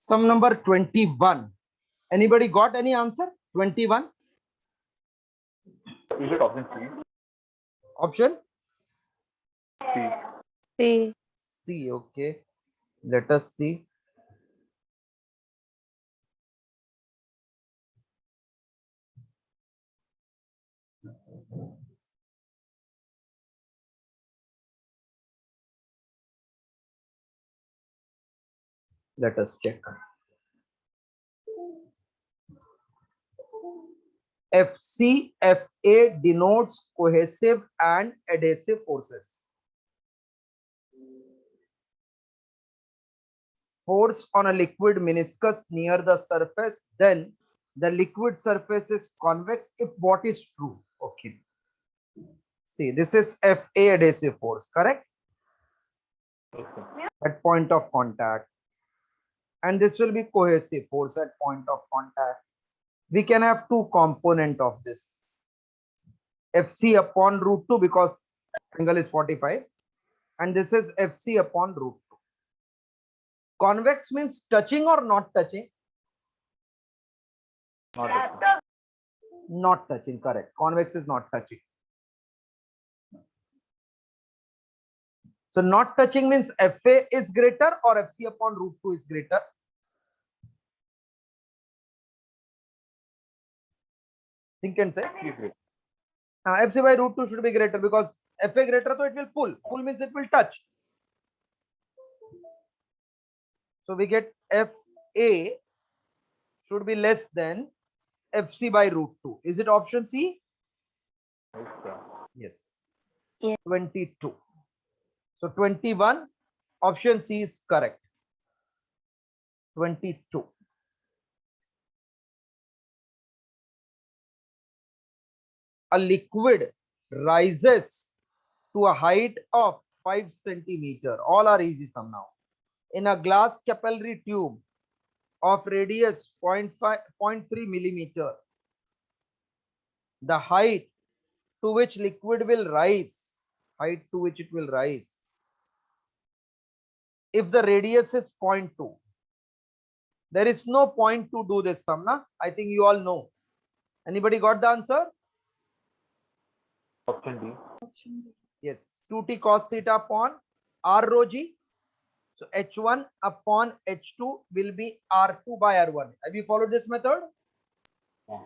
Sum number 21. Anybody got any answer? 21. Is it option C? Option C. C. C. Okay. Let us see. Let us check. FCFA denotes cohesive and adhesive forces. Force on a liquid meniscus near the surface, then the liquid surface is convex if what is true. Okay. See, this is FA adhesive force, correct? Okay. At point of contact. And this will be cohesive force at point of contact. We can have two component of this. FC upon root 2 because angle is 45. And this is FC upon root 2. Convex means touching or not touching? Not touching, correct. Convex is not touching. So not touching means FA is greater or FC upon root 2 is greater? Think and say. FC by root 2 should be greater because FA greater, so it will pull. Pull means it will touch. So we get FA should be less than FC by root 2. Is it option C? Yes. Yes. 22. So 21, option C is correct. 22. A liquid rises to a height of 5 centimeter. All are easy sum now. In a glass capillary tube of radius 0.3 millimeter, the height to which liquid will rise, height to which it will rise, if the radius is 0.2, there is no point to do this sum, na? I think you all know. Anybody got the answer? Option D. Yes, 2t cos theta upon r rho g. So h1 upon h2 will be r2 by r1. Have you followed this method? Yeah.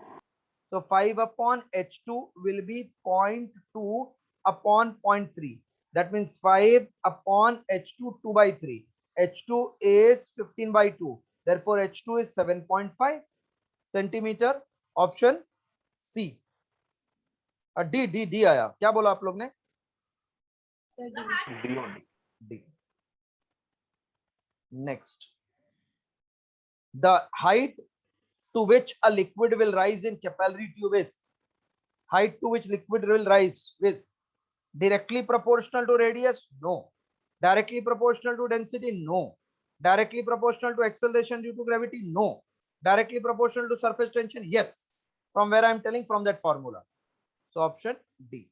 So 5 upon h2 will be 0.2 upon 0.3. That means 5 upon h2 2 by 3. h2 is 15 by 2. Therefore h2 is 7.5 centimeter. Option C. D आया, क्या बोला आप लोग ने? D only. D. Next, the height to which a liquid will rise in capillary tube is, height to which liquid will rise is directly proportional to radius? No. Directly proportional to density? No. Directly proportional to acceleration due to gravity? No. Directly proportional to surface tension? Yes. From where I am telling? From that formula. So option D.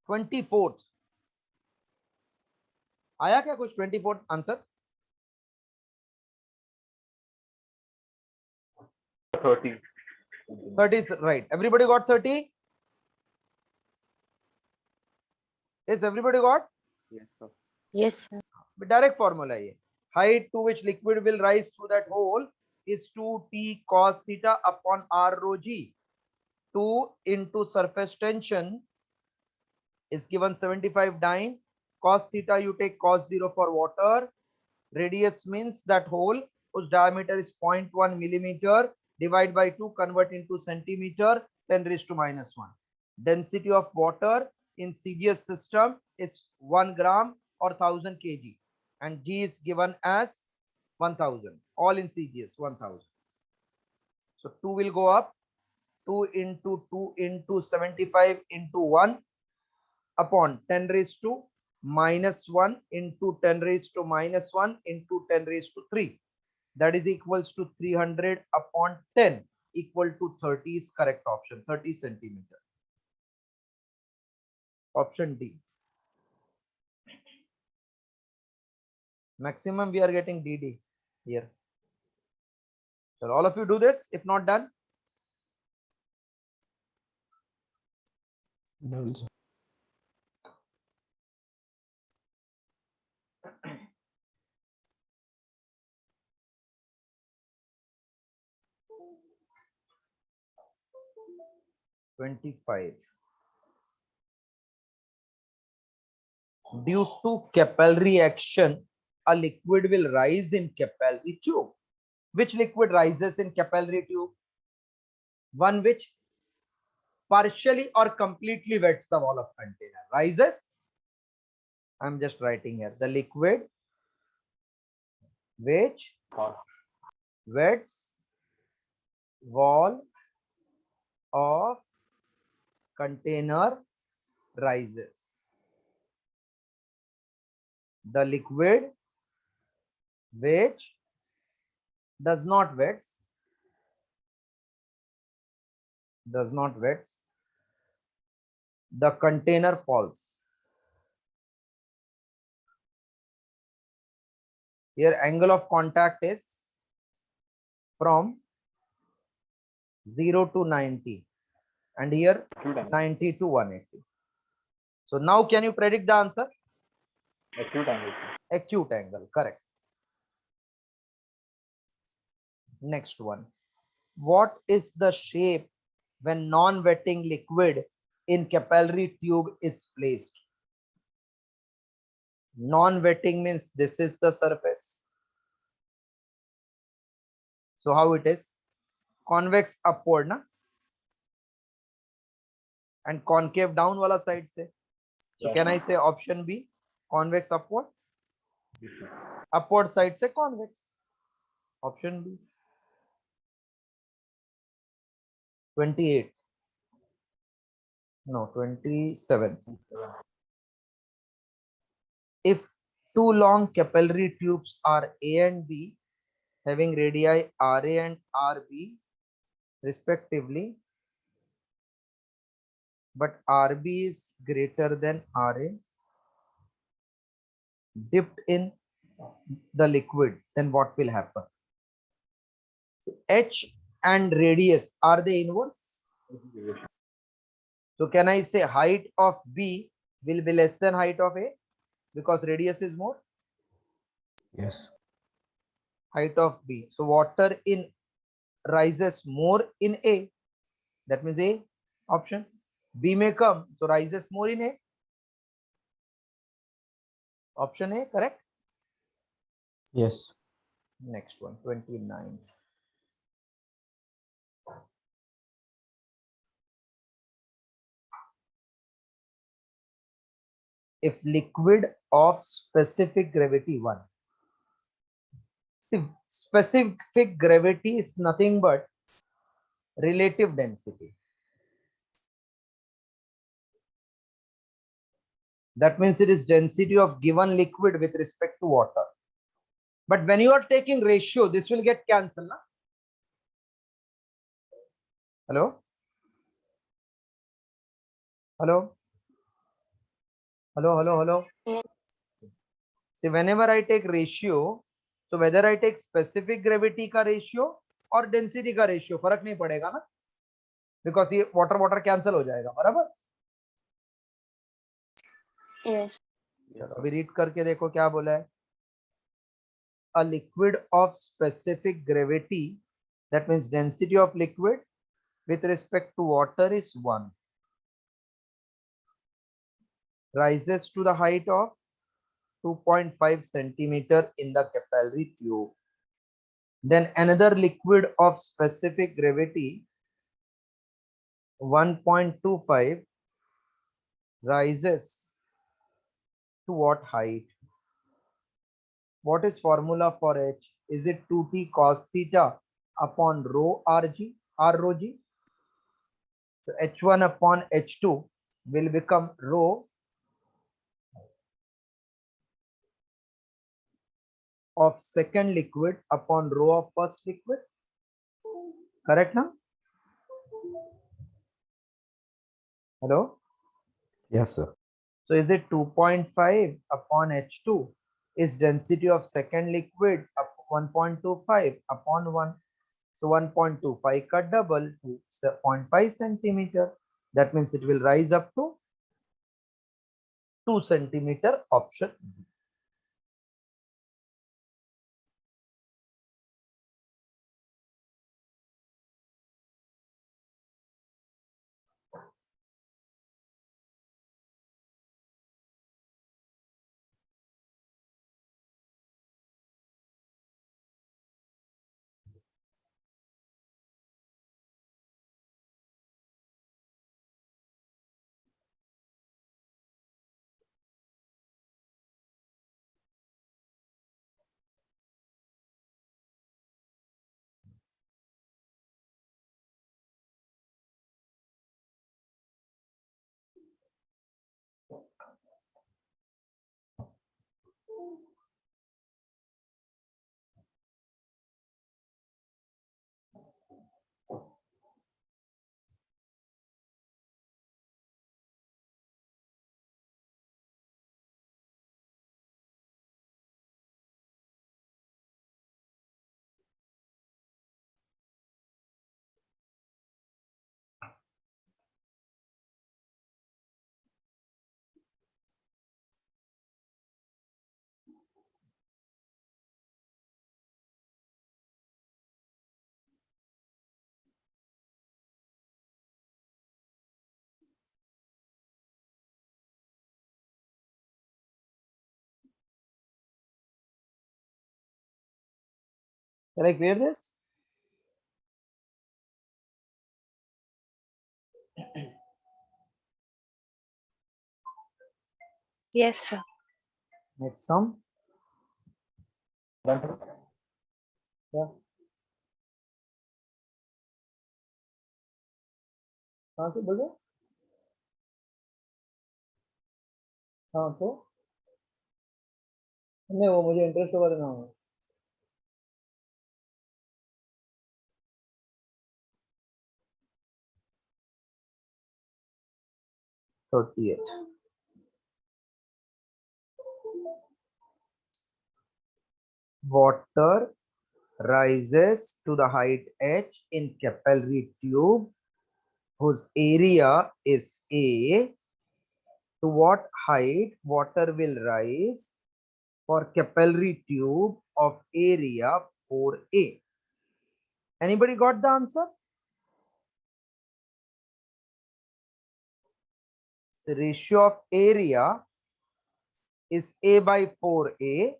24th. आया क्या कुछ 24th answer? 30. 30 is right. Everybody got 30? Yes, everybody got? Yes, sir. Yes, sir. Direct formula है. Height to which liquid will rise through that hole is 2t cos theta upon r rho g. 2 into surface tension is given 75 dyne. Cos theta you take cos 0 for water. Radius means that hole whose diameter is 0.1 millimeter. Divide by 2, convert into centimeter, 10 raised to minus 1. Density of water in CGS system is 1 gram or 1000 kg. And G is given as 1000. All in CGS, 1000. So 2 will go up. 2 into 75 into 1 upon 10 raised to minus 1 into 10 raised to minus 1 into 10 raised to 3. That is equals to 300 upon 10 equal to 30 is correct option. 30 centimeter. Option D. Maximum we are getting dd here. So all of you do this, if not done. Done, sir. 25. Due to capillary action, a liquid will rise in capillary tube. Which liquid rises in capillary tube? One which partially or completely wets the wall of container. Rises. I'm just writing here. The liquid which Cost. wets wall of container rises. The liquid which does not wets the container falls. Here angle of contact is from 0 to 90 and here Acute angle. 90 to 180. So now can you predict the answer? Acute angle. Acute angle, correct. Next one. What is the shape when non-wetting liquid in capillary tube is placed? Non-wetting means this is the surface. So how it is? Convex upward na? And concave down wala side se. So Yes. can I say option B? Convex upward? Yes, sir. Upward side se convex. Option B. 28. No, 27. If two long capillary tubes are A and B having radii RA and RB respectively, but RB is greater than RA, dipped in the liquid, then what will happen? H and radius, are they inverse? So can I say height of B will be less than height of A because radius is more? Yes. Height of B. So water in rises more in A. That means A option. B may come, so rises more in A. Option A, correct? Yes. Next one, 29. If liquid of specific gravity 1. See, specific gravity is nothing but relative density. That means it is density of given liquid with respect to water. But when you are taking ratio, this will get cancelled. Na? Hello? Hello? Hello, hello, hello. Yes. See, whenever I take ratio, so whether I take specific gravity का ratio और density का ratio, फर्क नहीं पड़ेगा ना? Because ये water cancel हो जाएगा, बराबर? Yes. चलो अभी रीड करके देखो क्या बोला है. A liquid of specific gravity, that means density of liquid with respect to water is 1. Rises to the height of 2.5 centimeter in the capillary tube. Then another liquid of specific gravity 1.25 rises to what height? What is formula for H? Is it 2t cos theta upon rho rg, r rho g? So H1 upon H2 will become rho of second liquid upon rho of first liquid. Correct now? Hello? Yes, sir. So is it 2.5 upon H2 is density of second liquid up 1.25 upon 1. So 1.25 cut double to 0.5 centimeter. That means it will rise up to 2 centimeter, option B. Can I clear this? Yes, sir. Next sum. Done, sir? Yeah. कहाँ से बोलो? हाँ तो नहीं, वो मुझे interest होगा देना होगा. 38. Water rises to the height h in capillary tube whose area is A. To what height water will rise for capillary tube of area 4A? Anybody got the answer? So ratio of area is A by 4A.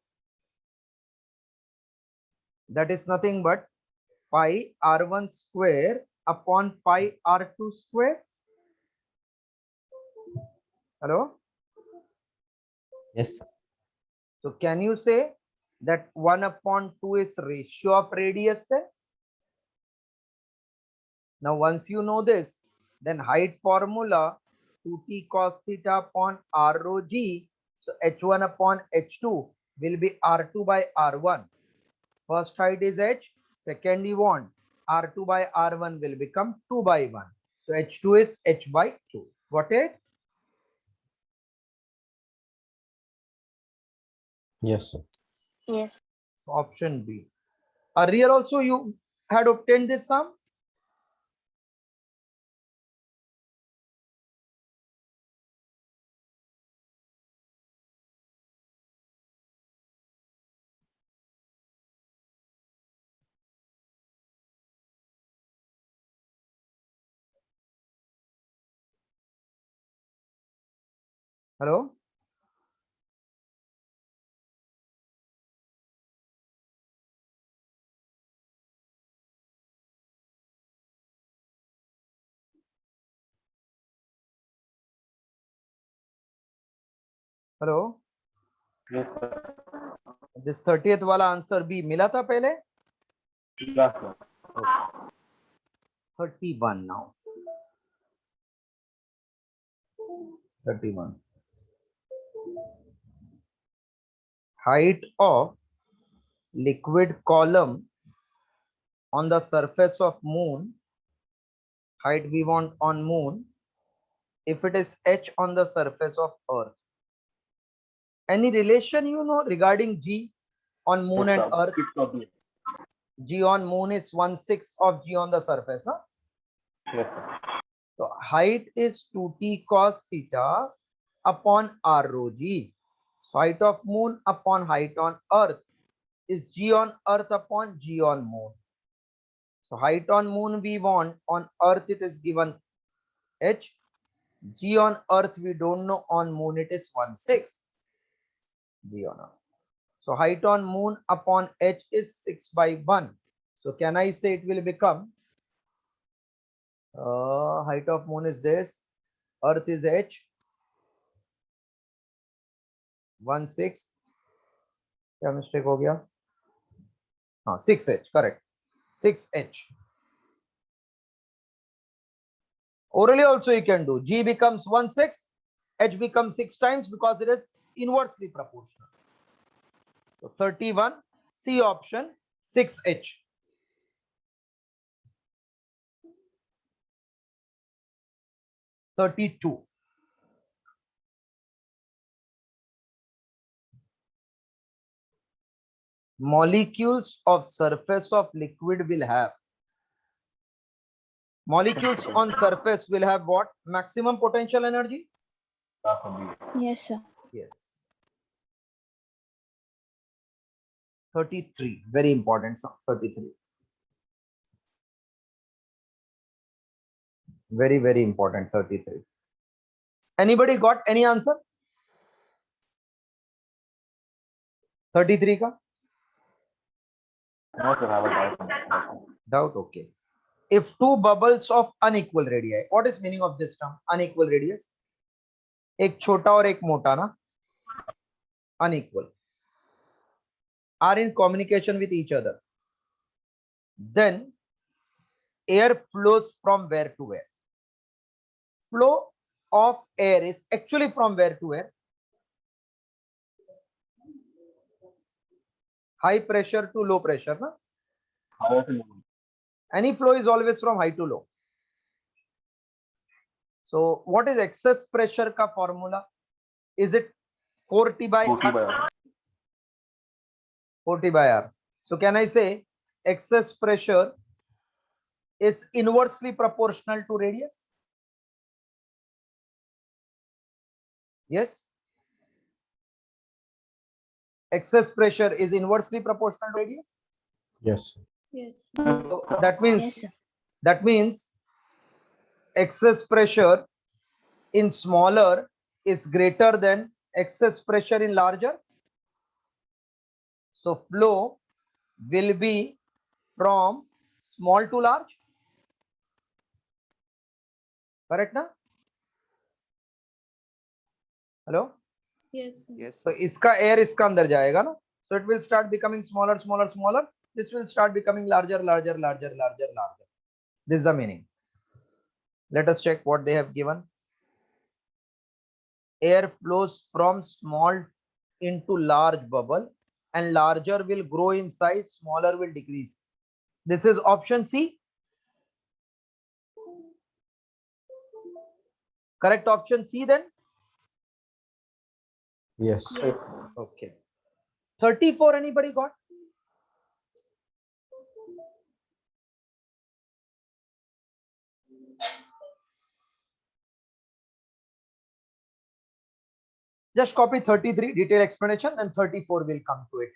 That is nothing but pi r1 square upon pi r2 square. Hello? Yes. So can you say that 1 upon 2 is ratio of radius there? Now once you know this, then height formula 2t cos theta upon r rho g. So h1 upon h2 will be r2 by r1. First height is h, second you want r2 by r1 will become 2 by 1. So h2 is h by 2. Got it? Yes, sir. Yes. So option B. Earlier also you had obtained this sum. Hello? Hello? Yes, sir. This 30th वाला answer B मिला था पहले. Last one. 31 now. 31. Height of liquid column on the surface of moon. Height we want on moon if it is h on the surface of earth. Any relation you know regarding G on moon Yes, and sir. earth? 6 of the. G on moon is 1/6 of G on the surface, no? Yes, sir. So height is 2t cos theta upon r rho g. So height of moon upon height on earth is G on earth upon G on moon. So height on moon we want, on earth it is given h. G on earth we don't know, on moon it is 1/6 G on earth. So height on moon upon h is 6/1. So can I say it will become height of moon is this, earth is h, 1/6, क्या mistake हो गया, हाँ 6h, correct, 6h. Orally also you can do, G becomes 1/6, h becomes 6 times because it is inversely proportional. So 31, C option, 6h. (32) molecules of surface of liquid will have, molecules on surface will have what? Maximum potential energy? Half of the. Yes, sir. Yes. 33, very important sum. 33, very, very important. 33. Anybody got any answer? 33 ka No, sir, I have a doubt on that. doubt? Okay. If two bubbles of unequal radii, what is meaning of this term? Unequal radius. एक छोटा और एक मोटा ना, unequal, are in communication with each other, then air flows from where to where? Flow of air is actually from where to where? High pressure to low pressure, na? Higher to lower. Any flow is always from high to low. So what is excess pressure ka formula? Is it 4T by 40 by R? R. 4T by R. So can I say excess pressure is inversely proportional to radius? Yes. Excess pressure is inversely proportional to radius. Yes, sir. Yes. So that means, Yes, sir. that means excess pressure in smaller is greater than excess pressure in larger. So flow will be from small to large. Correct na? Hello? Yes, sir. Yes, तो इसका air इसका अंदर जाएगा ना, so it will start becoming smaller, smaller, smaller. This will start becoming larger, larger, larger, larger, larger. This is the meaning. Let us check what they have given. Air flows from small into large bubble, and larger will grow in size, smaller will decrease. This is option C. Correct option C then. Yes. Yes. Okay. 34, anybody got? Just copy 33, detailed explanation, and 34 will come to it.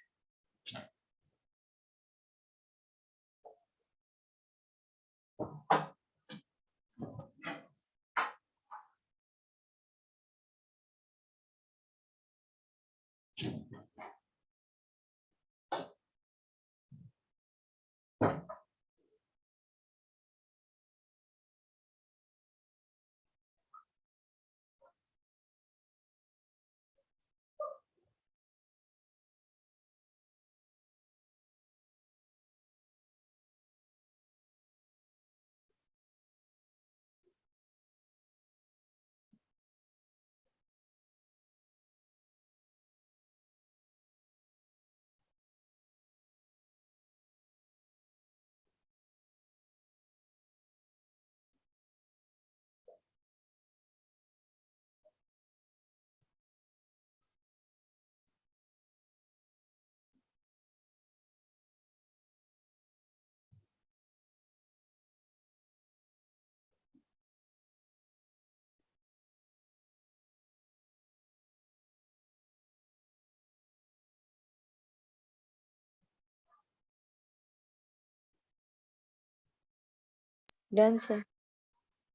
Done, sir.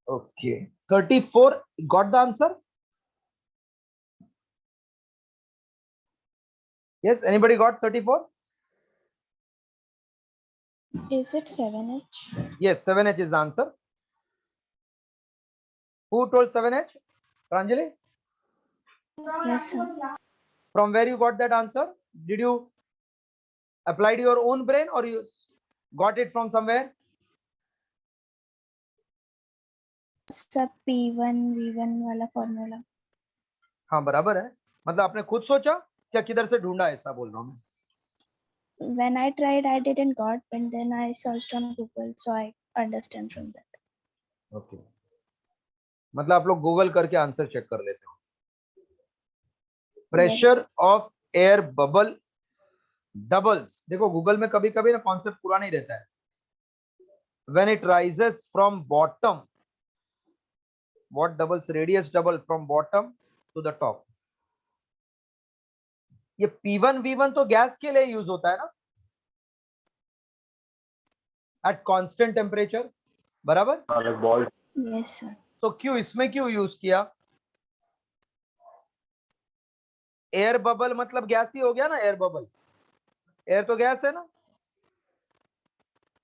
Okay. 34. Got the answer? Yes. Anybody got 34? Is it 7H? Yes. 7H is the answer. Who told 7H? Pranjali? Yes, sir. From where you got that answer? Did you apply to your own brain or you got it from somewhere? सब P1 V1 वाला formula. हाँ बराबर है. मतलब आपने खुद सोचा क्या किधर से ढूंढा ऐसा बोल रहा हूँ मैं. When I tried, I didn't got, but then I searched on Google, so I understand from that. Okay. मतलब आप लोग गूगल करके आंसर चेक कर लेते हो. Pressure of air bubble doubles. देखो गूगल में कभी कभी ना कॉन्सेप्ट पूरा नहीं रहता है. When it rises from bottom, what doubles? Radius double from bottom to the top. ये P1 V1 तो गैस के लिए यूज होता है ना, एट कांस्टेंट टेम्परेचर. बराबर. Like balls. Yes, sir. तो क्यों इसमें क्यों यूज किया? एयर बबल मतलब गैस ही हो गया ना. एयर बबल, एयर तो गैस है ना.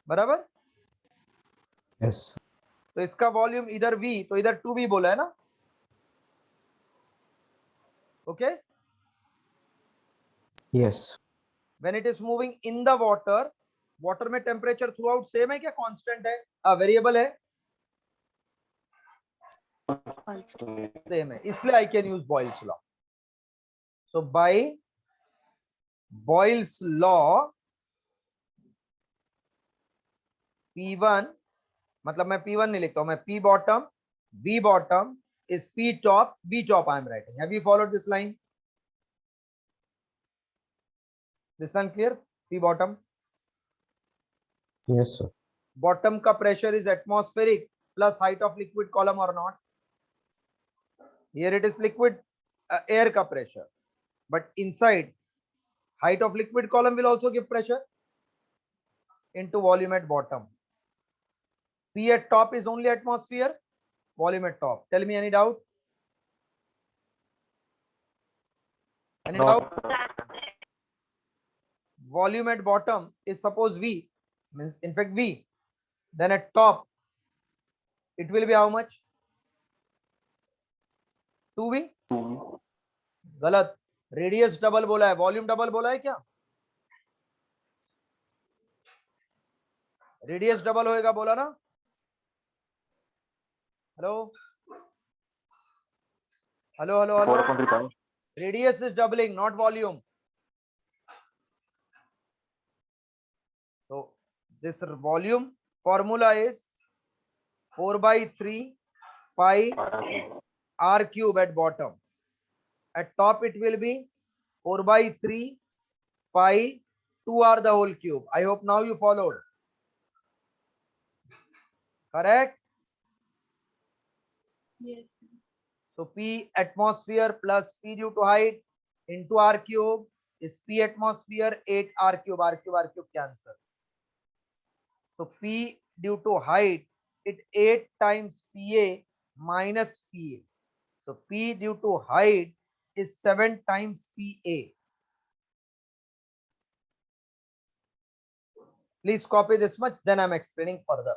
बराबर. Yes. तो इसका वॉल्यूम इधर V तो इधर 2V बोला है ना. Okay. Yes. When it is moving in the water, water में टेम्परेचर थ्रू आउट सेम है क्या कांस्टेंट है? वेरिएबल है. Constant. सेम है, इसलिए I can use Boyle's law. So by Boyle's law P1, मतलब मैं P1 नहीं लिखता हूं, मैं P bottom V bottom is P top V top I am writing. Have you followed this line? This line clear? P bottom. Yes, sir. Bottom का pressure is atmospheric plus height of liquid column or not? Here it is liquid air का pressure, but inside height of liquid column will also give pressure into volume at bottom. P at top is only atmosphere, volume at top. Tell me any doubt? Any No. doubt? Volume at bottom is suppose V, means in fact V, then at top it will be how much? 2V. गलत. Radius double बोला है, volume double बोला है क्या? Radius double होएगा बोला ना. Hello hello hello hello. 4.3. Radius is doubling, not volume. So this volume formula is 4/3 pi r cube at bottom. At top it will be 4/3 pi 2r the whole cube. I hope now you followed. Correct? Yes. So P atmosphere plus P due to height into r cube is P atmosphere 8 r cube. R cube cancel. So P due to height, it 8 times PA minus PA. So P due to height is 7 times PA. Please copy this much, then I'm explaining further.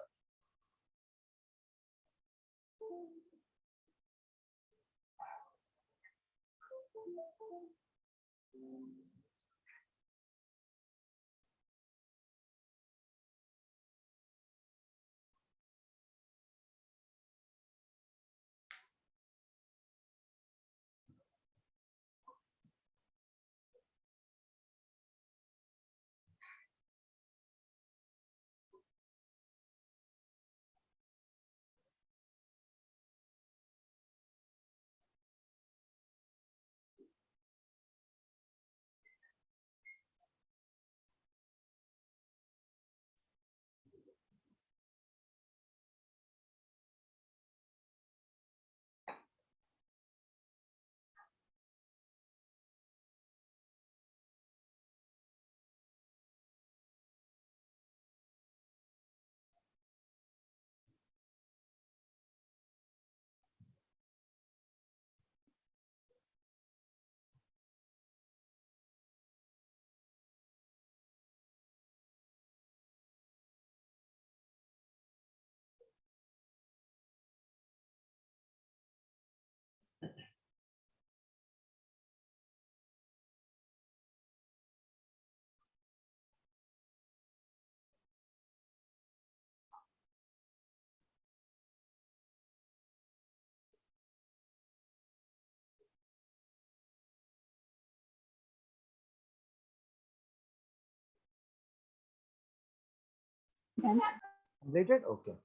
Answer. Completed? Okay.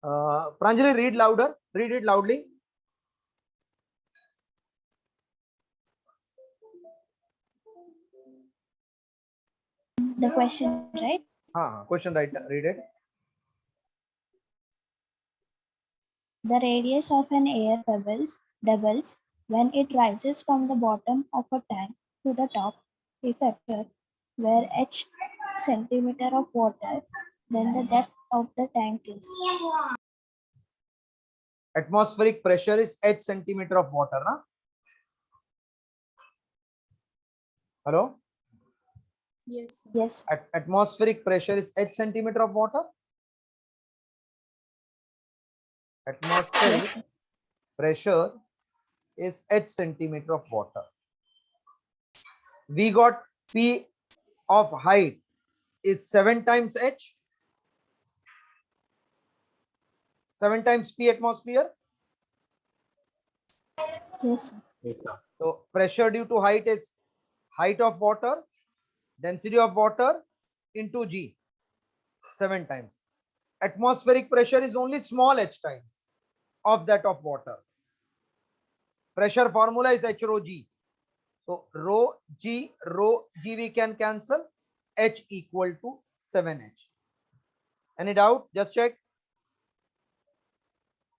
Pranjali, read louder. Read it loudly. The question, right? Question right. Read it. The radius of an air doubles when it rises from the bottom of a tank to the top. If factor where h centimeter of water, then the depth of the tank is. Atmospheric pressure is h centimeter of water. Na? Hello? Yes. Yes. Atmospheric pressure is h centimeter of water. Atmospheric Yes. pressure is h centimeter of water. We got P of height is 7 times h. 7 times P atmosphere. Yes. Yes, sir. So pressure due to height is height of water, density of water into G, 7 times. Atmospheric pressure is only small h times of that of water. Pressure formula is H rho G. So rho G we can cancel. H equal to 7h. Any doubt? Just check.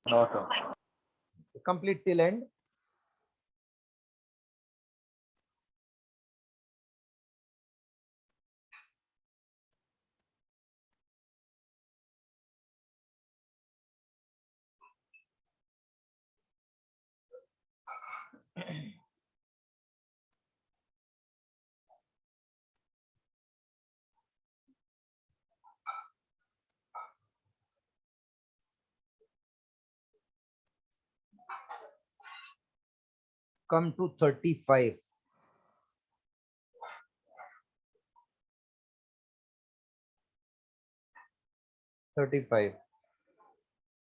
No, sir. Complete till end. Come to 35.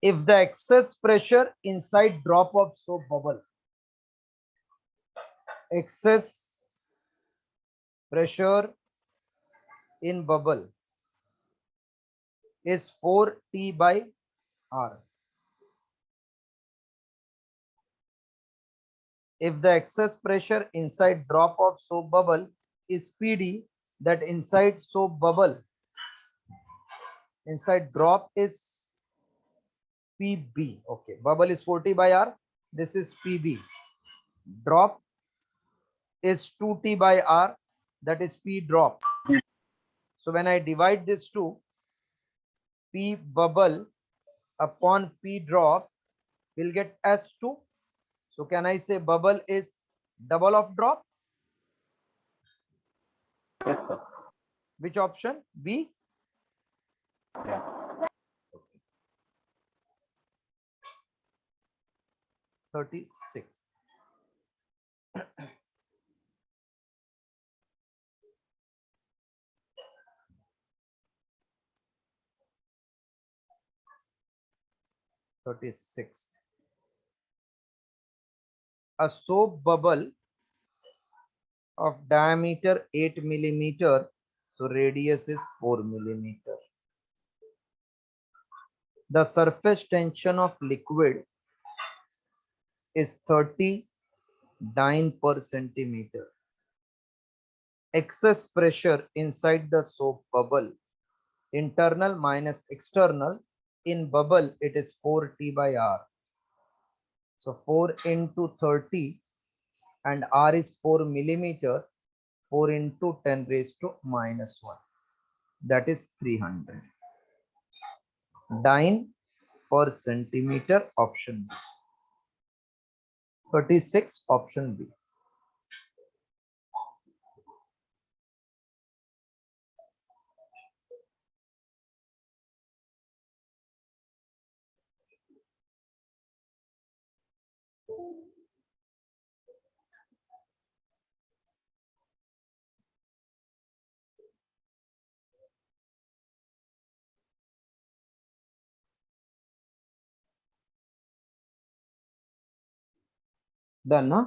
If the excess pressure inside drop of soap bubble, excess pressure in bubble is 4T by R. If the excess pressure inside drop of soap bubble is PD, that inside soap bubble, inside drop is PB. Okay, bubble is 40 by R. This is PB. Drop is 2T by R. That is P drop. So when I divide this to P bubble upon P drop, we'll get S2. So can I say bubble is double of drop? Yes, sir. Which option? B. Yeah. 36. A soap bubble of diameter 8 millimeter, so radius is 4 millimeter. The surface tension of liquid is 30 dyne per centimeter. Excess pressure inside the soap bubble, internal minus external, in bubble it is 4T by R. So 4 into 30 and R is 4 millimeter, 4 into 10 raised to minus 1. That is 300. Dyne per centimeter, option B. 36, option B. Done, huh?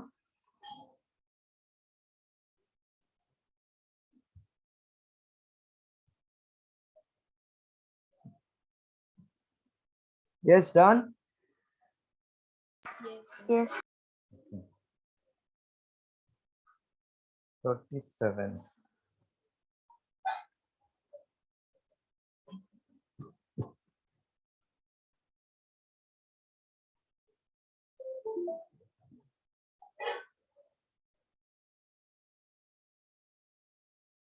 Yes, done. Yes, sir. Yes. 37.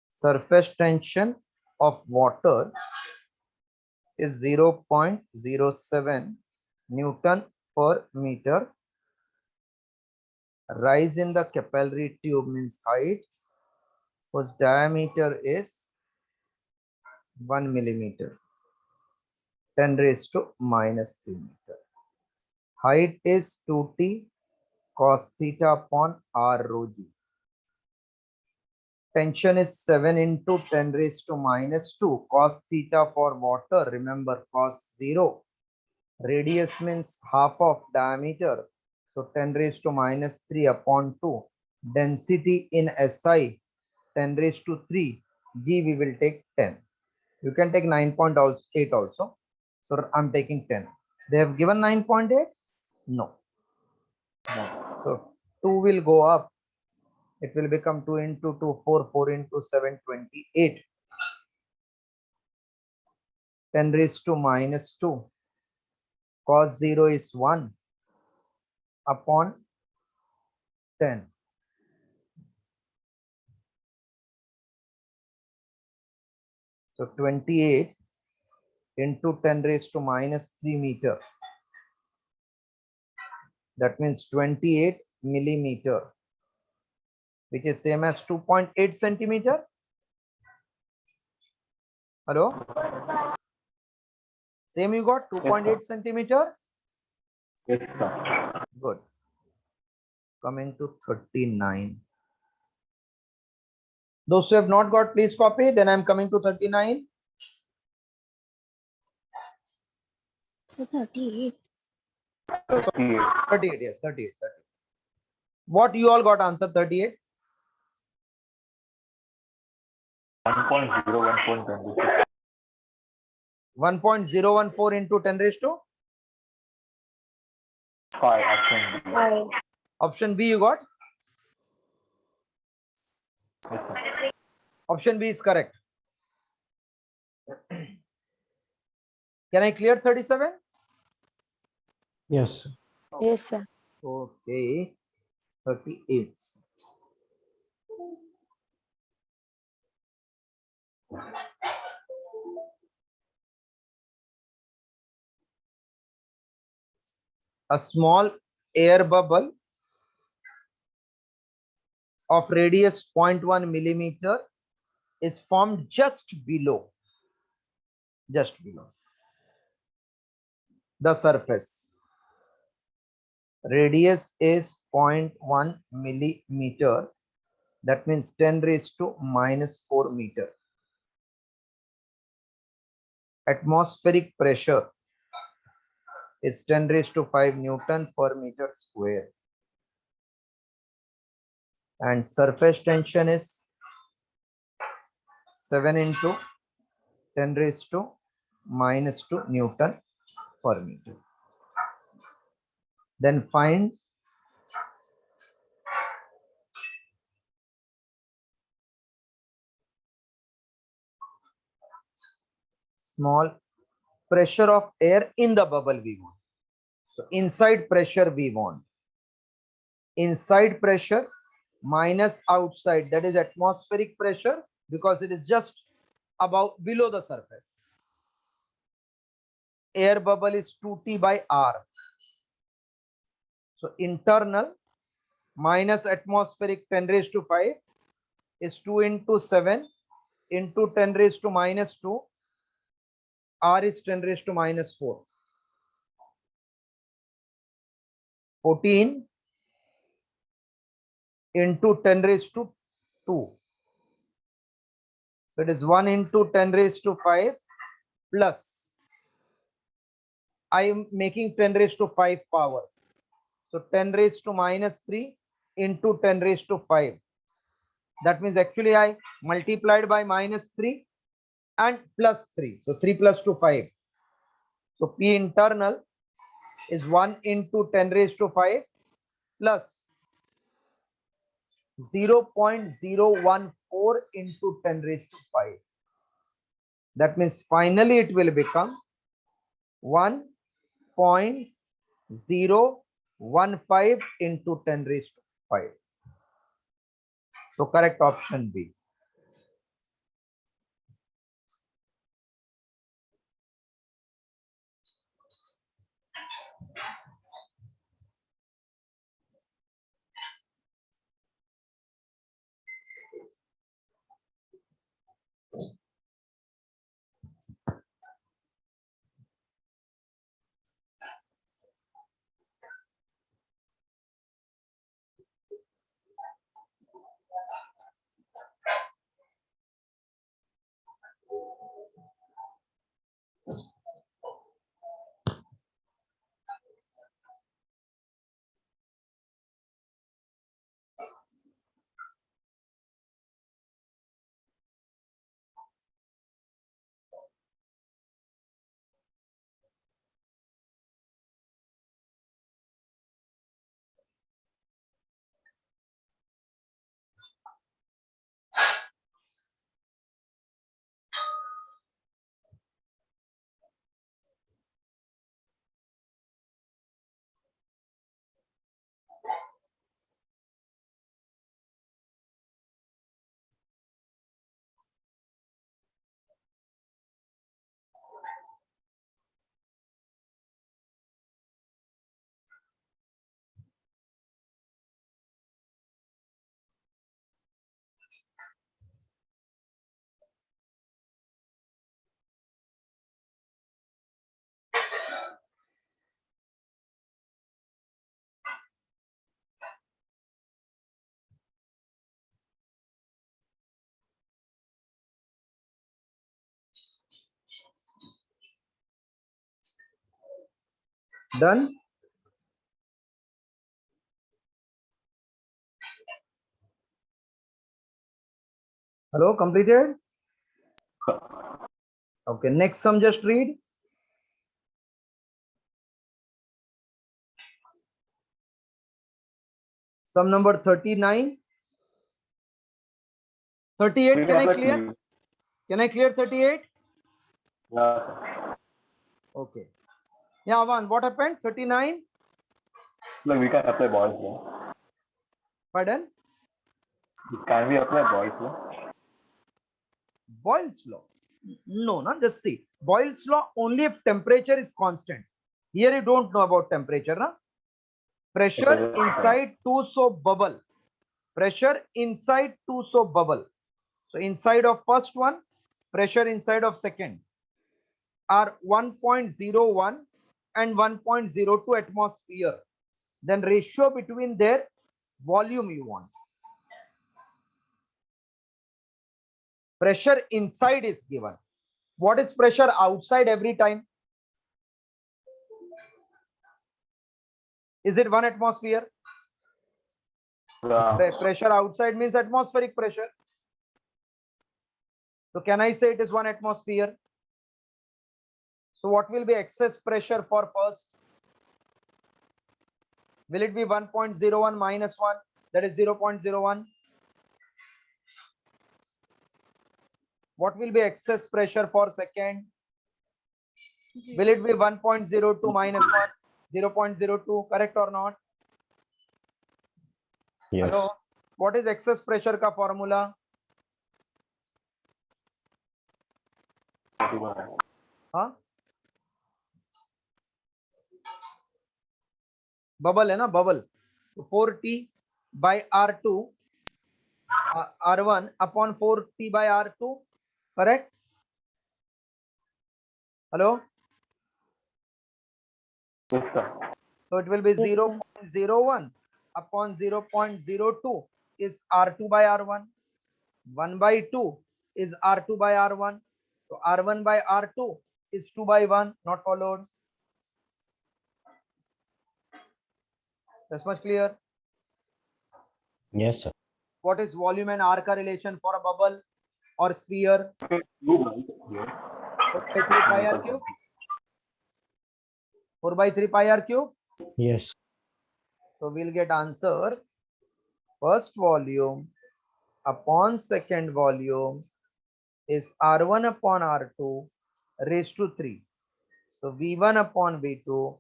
Surface tension of water is 0.07 Newton per meter. Rise in the capillary tube means height, whose diameter is 1 millimeter, 10 raised to minus 3 meter. Height is 2t cos theta upon r rho g. Tension is 7 into 10 raised to minus 2 cos theta for water. Remember cos 0. Radius means half of diameter. So 10 raised to minus 3 upon 2. Density in SI 10 raised to 3. G we will take 10. You can take 9.8 also. So I'm taking 10. They have given 9.8? No. So 2 will go up. It will become 2 into 2, 4, 4 into 7, 28. 10 raised to minus 2. Cos 0 is 1 upon 10. So 28 into 10 raised to minus 3 meter. That means 28 millimeter, which is same as 2.8 centimeter. Hello? Same you got 2.8 centimeter. Yes, sir. Good. Coming to 39. Those who have not got, please copy. Then I'm coming to 39. So 38. 38. 38, yes, 38. What you all got answer 38? 1.01.26. 1.014 into 10 raised to 5 option B. option B you got. Yes, sir. Option B is correct. Can I clear 37? Yes. Yes, sir. Okay. 38. A small air bubble of radius 0.1 millimeter is formed just below the surface. Radius is 0.1 millimeter. That means 10 raised to minus 4 meter. Atmospheric pressure is 10 raised to 5 Newton per meter square. And surface tension is 7 into 10 raised to minus 2 Newton per meter. Then find small pressure of air in the bubble we want. So inside pressure we want. Inside pressure minus outside, that is atmospheric pressure, because it is just about below the surface. Air bubble is 2T by R. So internal minus atmospheric 10 raised to 5 is 2 into 7 into 10 raised to minus 2. R is 10 raised to minus 4. 14 into 10 raised to 2. So it is 1 into 10 raised to 5 plus I am making 10 raised to 5 power. So 10 raised to minus 3 into 10 raised to 5. That means actually I multiplied by minus 3 and plus 3. So 3 plus 2, 5. So P internal is 1 into 10 raised to 5 plus 0.014 into 10 raised to 5. That means finally it will become 1.015 into 10 raised to 5. So correct option B. Done. Hello, completed? Okay, next sum just read. Sum number 39. 38, can I clear? Can I clear 38? Yeah. Okay. Yeah, Avan, what happened? 39? Like we can apply Boyle's law. Pardon? Can we apply Boyle's law? Boyle's law. No, not just see. Boyle's law only if temperature is constant. Here you don't know about temperature. Na? Pressure inside 2 soap bubble. Pressure inside 2 soap bubble. So inside of first one, pressure inside of second are 1.01 and 1.02 atmosphere. Then ratio between their volume you want. Pressure inside is given. What is pressure outside every time? Is it 1 atmosphere? Yeah. Pressure outside means atmospheric pressure. So can I say it is 1 atmosphere? So what will be excess pressure for first? Will it be 1.01 minus 1? That is 0.01. What will be excess pressure for second? Will it be 1.02 minus 1? 0.02, correct or not? Yes. Hello? What is excess pressure ka formula? Huh? Bubble है ना, bubble. So 4T by R2 R1 upon 4T by R2, correct? Hello? Yes, sir. So it will be Yes, sir. 0.01 upon 0.02 is R2 by R1. 1 by 2 is R2 by R1. So R1 by R2 is 2 by 1, not followed. That's much clear. Yes, sir. What is volume and R ka relation for a bubble or sphere? Okay, you right here. 4 by 3 pi R cube. 4 by 3 pi r cube. Yes. So we'll get answer first volume upon second volume is R1 upon R2 raised to 3. So V1 upon V2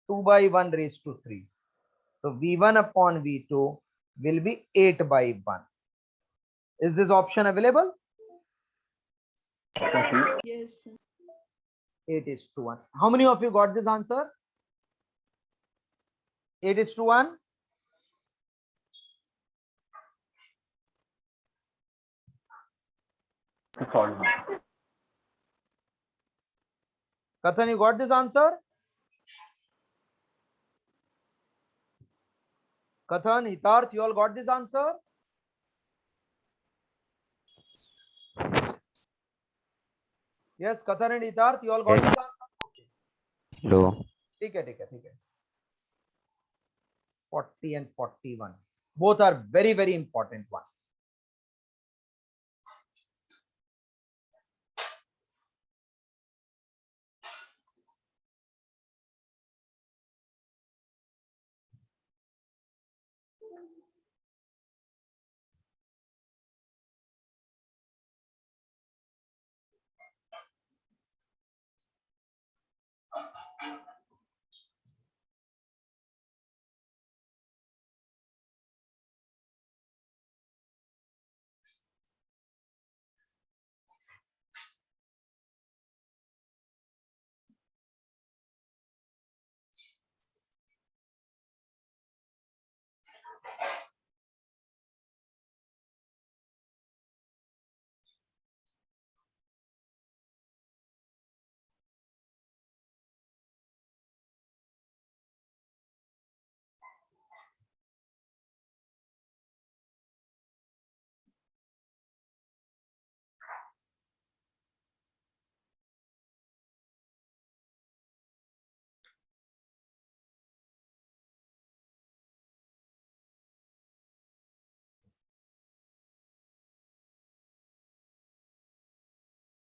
2 by 1 raised to 3. So V1 upon V2 will be 8 by 1. Is this option available? Option C. Yes, sir. 8 is to 1. How many of you got this answer? 8 is to 1. To solve now. Kathan, you got this answer? Kathan, Hitarth, you all got this answer? Yes, Kathan and Hitarth, you all got Yes. this answer? Hello. ठीक है, ठीक है, ठीक है. 40 and 41. Both are very, very important one.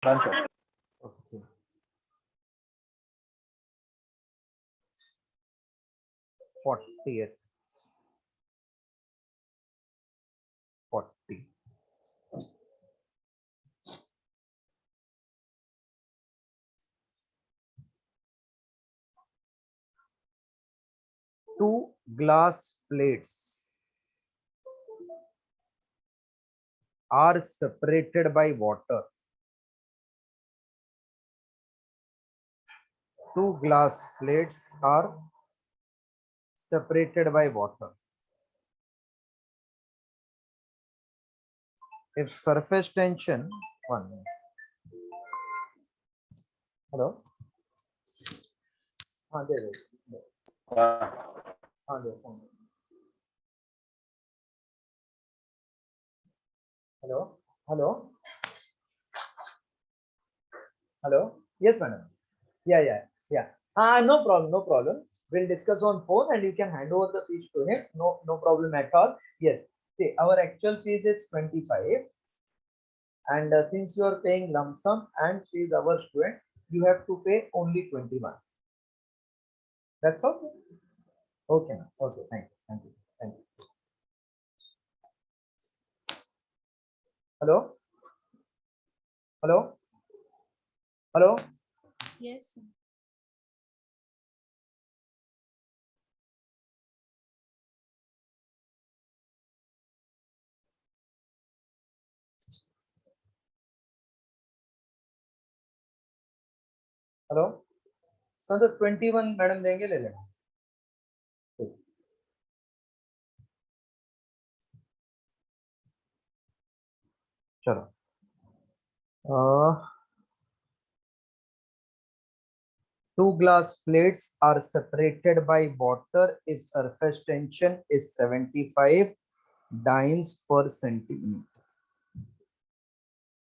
Done, sir. Okay. 40th. 40. Two glass plates are separated by water. Two glass plates are separated by water. If surface tension, 1 minute. Hello? There. Yeah. Phone. Hello? Hello? Hello? Yes, madam. Yeah. No problem, no problem. We'll discuss on phone and you can hand over the fees to him. No problem at all. Yes. See, our actual fees is 25. And since you are paying lump sum and she is our student, you have to pay only 21. That's okay. Okay, ma'am. Okay, thank you. Hello? Hello? Yes, sir. Hello sir तो 21 madam देंगे ले लेना चलो two glass plates are separated by water if surface tension is 75 dynes per centimeter.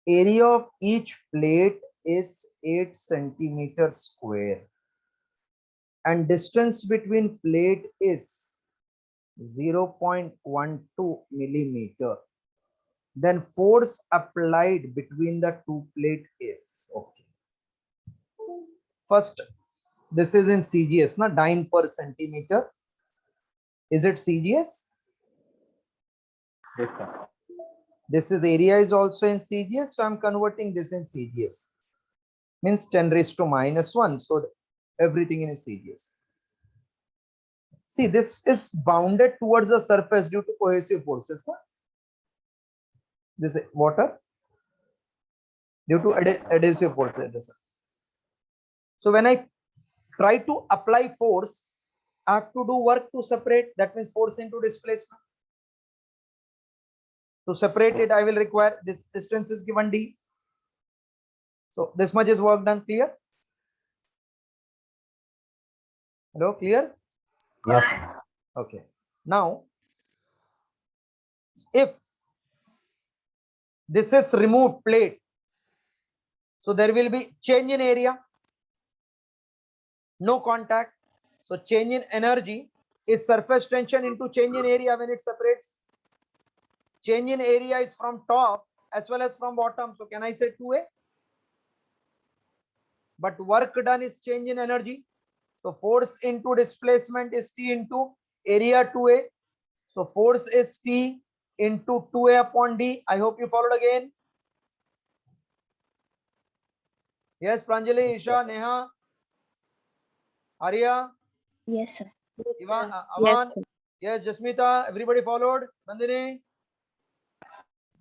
Area of each plate is 8 centimeters square and distance between plate is 0.12 millimeter. Then force applied between the two plate is okay. First, This is in CGS, na, dyne per centimeter. Is it CGS? Yes, sir. This is area is also in CGS, so I'm converting this in CGS. Means 10 raised to minus 1. So everything in CGS. See, this is bounded towards the surface due to cohesive forces. Na? This is water due to adhesive forces at the surface. So when I try to apply force, I have to do work to separate. That means force into displacement. To separate it, I will require this distance is given d. So this much is work done. Clear? Hello, clear? Yes. Okay. Now, if this is removed plate, so there will be change in area, no contact. So change in energy is surface tension into change in area when it separates. Change in area is from top as well as from bottom. So can I say 2A? But work done is change in energy. So force into displacement is T into area 2A. So force is T into 2A upon D. I hope you followed again. Yes, Pranjali, Isha, Neha, Arya, Yes, sir. Ivan, Yes, Aman. Yes, Jasmita, everybody followed. Nandini,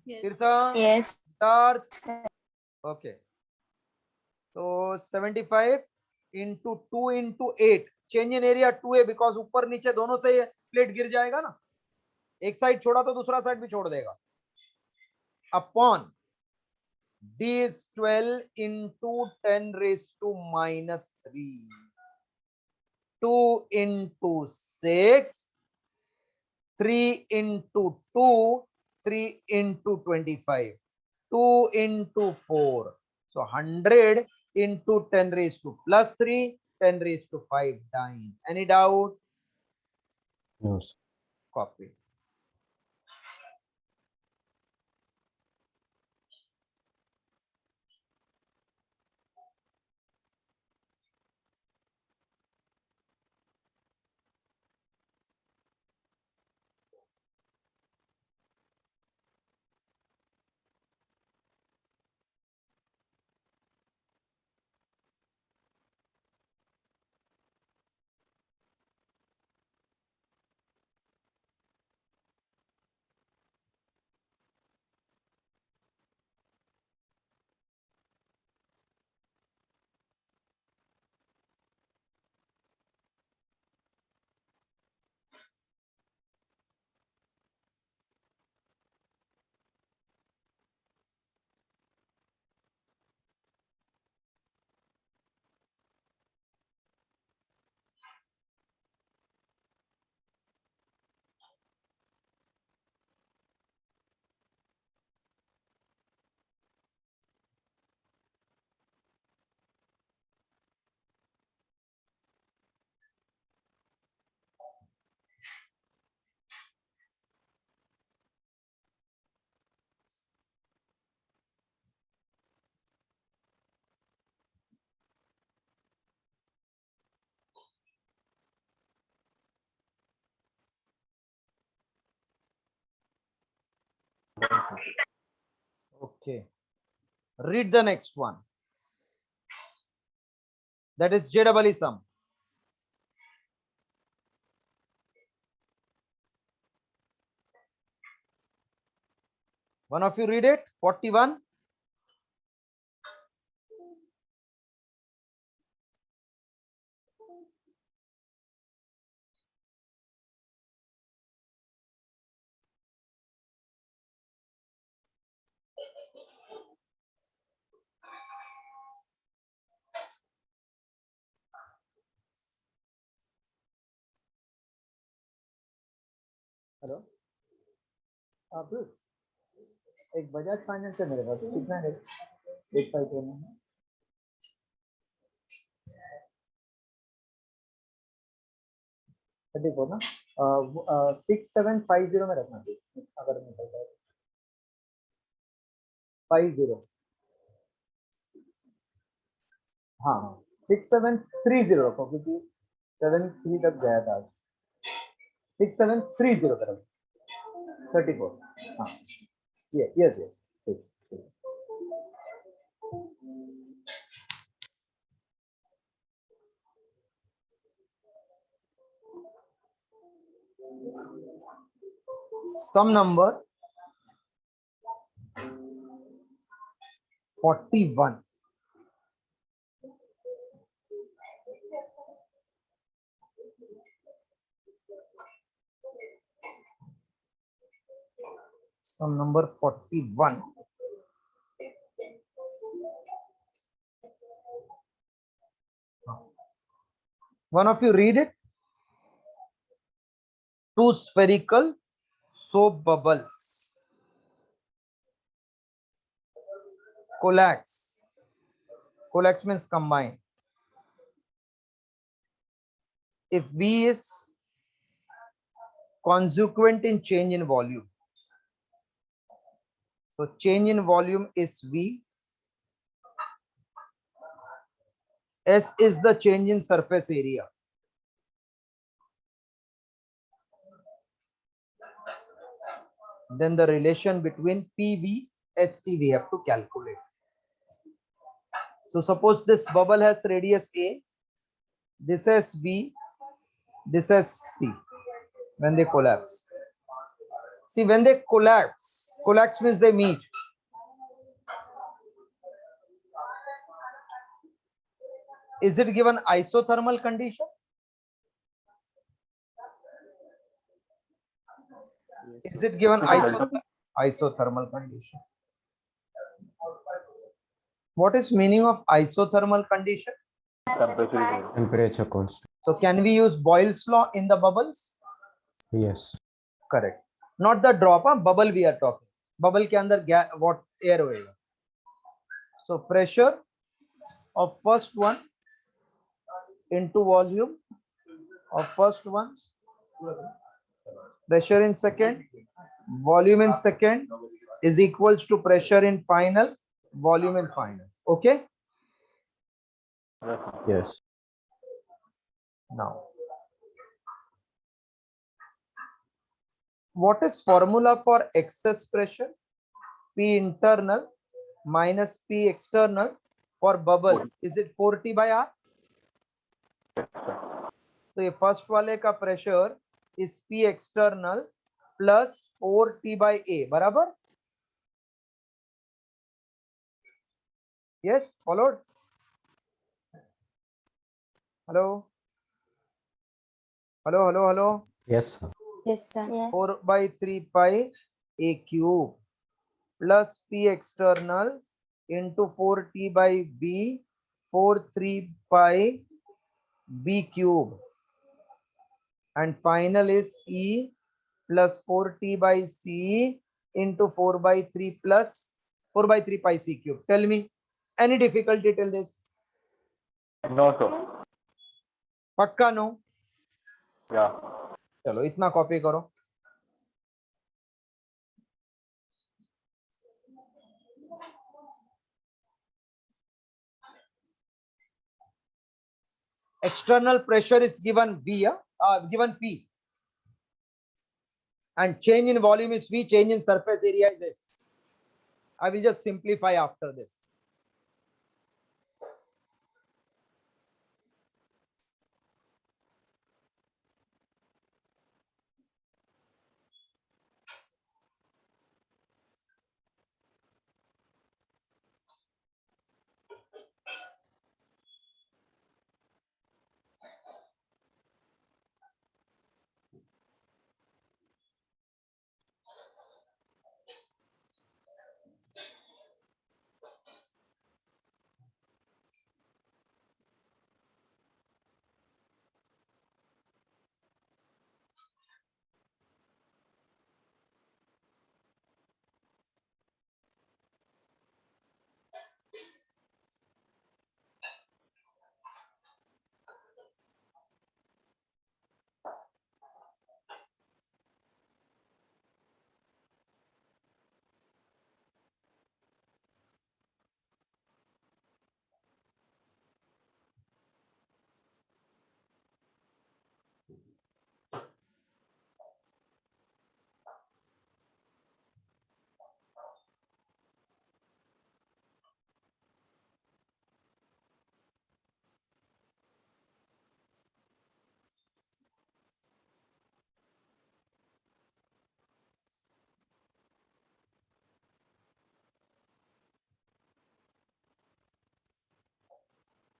yes. Tirtha, Yes, Siddharth. sir. Okay. So 75 into 2 into 8. Change in area 2A because ऊपर नीचे दोनों से plate गिर जाएगा ना, एक side छोड़ा तो दूसरा साइड भी छोड़ देगा. Upon D is 12 into 10 raised to minus 3. 2 into 6. 3 into 2. 3 into 25. 2 into 4. So 100 into 10 raised to plus 3. 10 raised to 5 dyne. Any doubt? No, sir. Copy. Okay. Read the next one. That is JEE sum. One of you read it. 41. Hello, आप एक Bajaj finance है मेरे पास, कितना है? 851 है. देखो ना, 6750 में रखना चाहिए अगर निकलता है. 50. हाँ हाँ, 6730 रखो क्योंकि 73 तक गया था। 6730 तरफ 34। हाँ यस यस ठीक। सम number 41। Sum number 41. One of you read it. Two spherical soap bubbles collapse. Collapse means combine. If V is consequent in change in volume, so change in volume is V. S is the change in surface area. Then the relation between PV, ST we have to calculate. So suppose this bubble has radius A, this has B, this has C. When they collapse, see when they collapse means they meet. Is it given isothermal condition? Is it given isothermal condition? What is meaning of isothermal condition? Temperature constant. So can we use Boyle's law in the bubbles? Yes. Correct. Not the drop, bubble we are talking. Bubble के अंदर what air होएगा. So pressure of first one into volume of first one, pressure in second, volume in second is equals to pressure in final, volume in final. Okay. Yes. Now, what is formula for excess pressure? P internal minus P external for bubble. Is it 4T by R? So ये first वाले का pressure is P external plus 4T by A. बराबर? Yes, followed? Hello? Hello? Yes, sir. Yes, sir. Yes. 4 by 3 pi A cube plus P external into 4T by B 4 3 pi B cube, and final is E plus 4T by C into 4 by 3 plus 4 by 3 pi C cube. Tell me any difficulty till this? No, sir. पक्का no? Yeah. चलो इतना copy करो. External pressure is given V, given P, and change in volume is V, change in surface area is S. I will just simplify after this.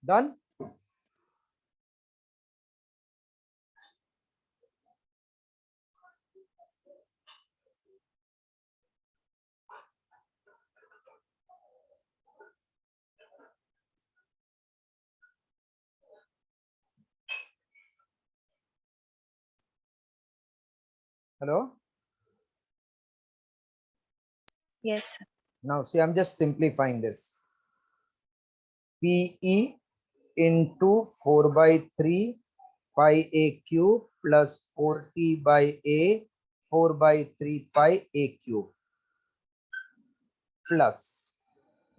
Done. Hello. Yes. Now see, I'm just simplifying this. PE into 4 by 3 pi a cube plus 4t by a 4 by 3 pi a cube plus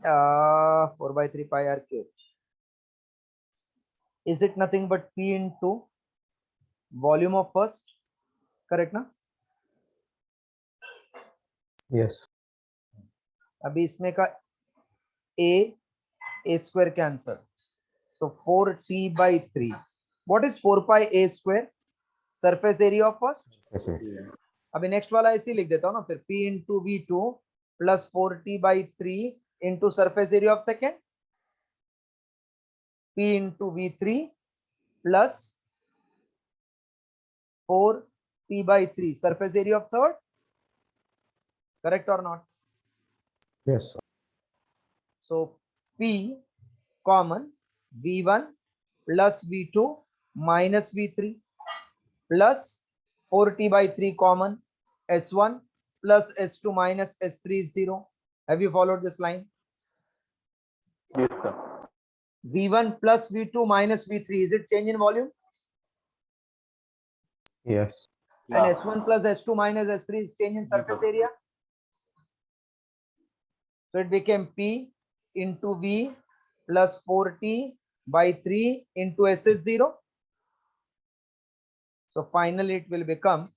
4 by 3 pi r cube. Is it nothing but P into volume of first? Correct ना? Yes. अभी इसमें का a square cancel. So 4t by 3. What is 4 pi a square? Surface area of first. Yes, sir. अभी next वाला ऐसे ही लिख देता हूँ ना फिर p into v2 plus 4t by 3 into surface area of second. p into v3 plus 4t by 3 surface area of third. Correct or not? Yes. So p common v1 plus v2 minus v3 plus 4t by 3 common s1 plus s2 minus s3 is 0. Have you followed this line? Yes, sir. v1 plus v2 minus v3, is it change in volume? Yes. And Yeah. s1 plus s2 minus s3 is change in surface sir. area. So it became p into v plus 4t by 3 into s is 0. So finally it will become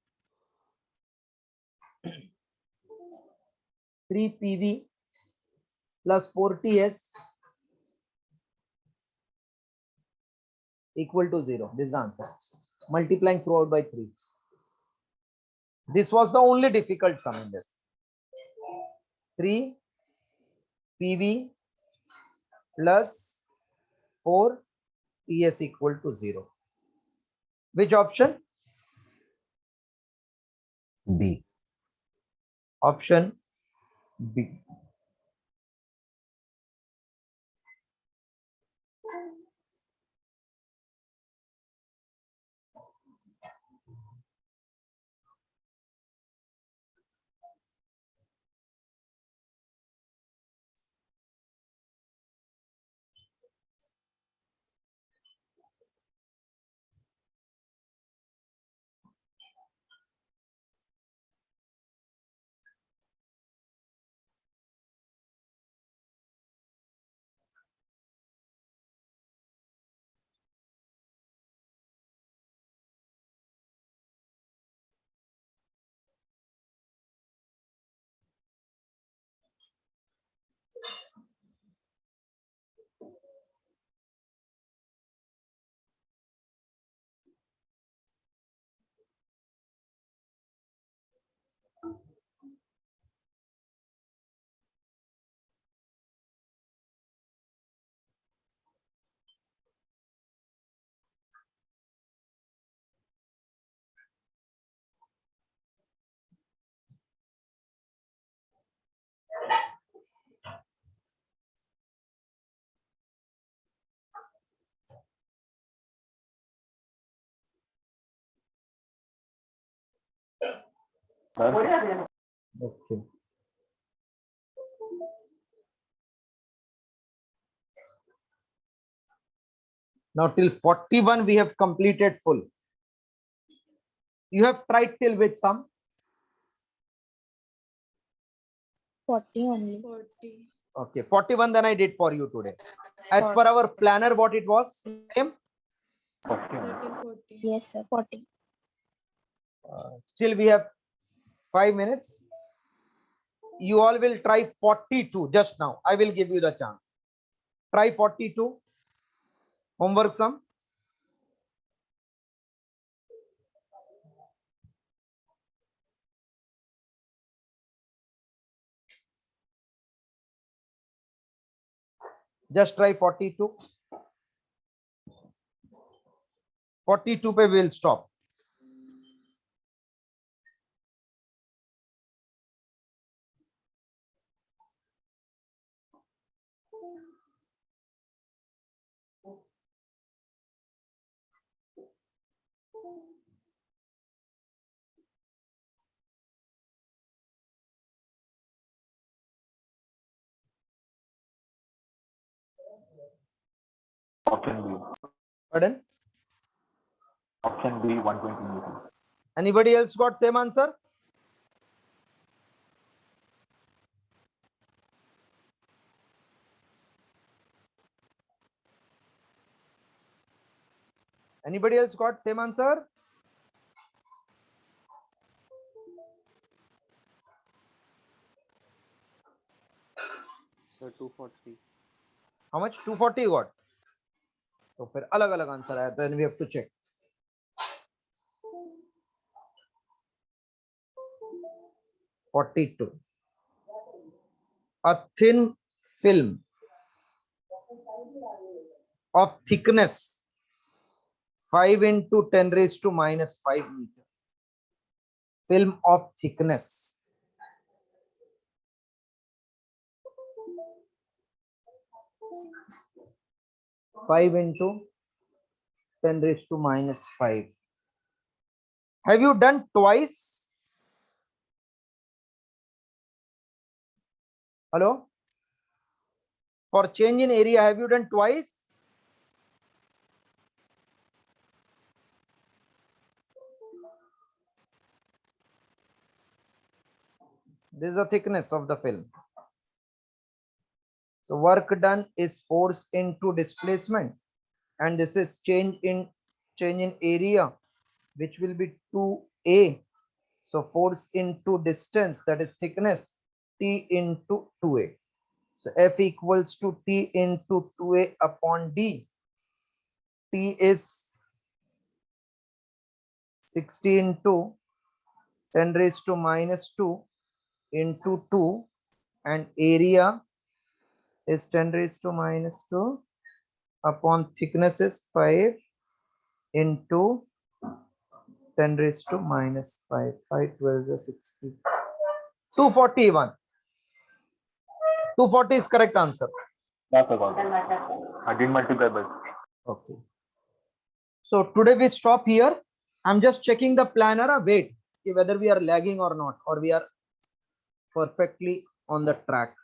3pv plus 4ts equal to 0. This is the answer. Multiplying throughout by 3. This was the only difficult sum in this. 3 PV plus 4 TS equal to 0. Which option? B. Option B. Done. Okay. Now till 41 we have completed full. You have tried till which sum? 40 only. 40. Okay, 41 then I did for you today. As per our planner, what it was? Same. Okay. 13, 40. Yes, sir. 40. Still we have 5 minutes. You all will try 42 just now. I will give you the chance. Try 42. Homework sum. Just try 42. 42 पे we'll stop. Option B. Pardon? Option B, 120 Newton. Anybody else got same answer? Anybody else got same answer? Sir, 240. How much? 240 you got. तो फिर अलग अलग answer आया. Then we have to check. (42). A thin film of thickness 5 into 10 raised to minus 5 meter. Film of thickness. Five into 10 raised to minus 5. Have you done twice? Hello? For change in area, have you done twice? This is the thickness of the film. So work done is force into displacement, and this is change in area, which will be 2a. So force into distance, that is thickness, T into 2a. So F equals to T into 2a upon D. T is 60 into 10 raised to minus 2 into 2, and area is 10 raised to minus 2 upon thickness is 5 into 10 raised to minus 5. 5 12 is 60. 241. 240 is correct answer. That's about it. I didn't multiply by 6. Okay. So today we stop here. I'm just checking the planner. Wait, whether we are lagging or not, or we are perfectly on the track.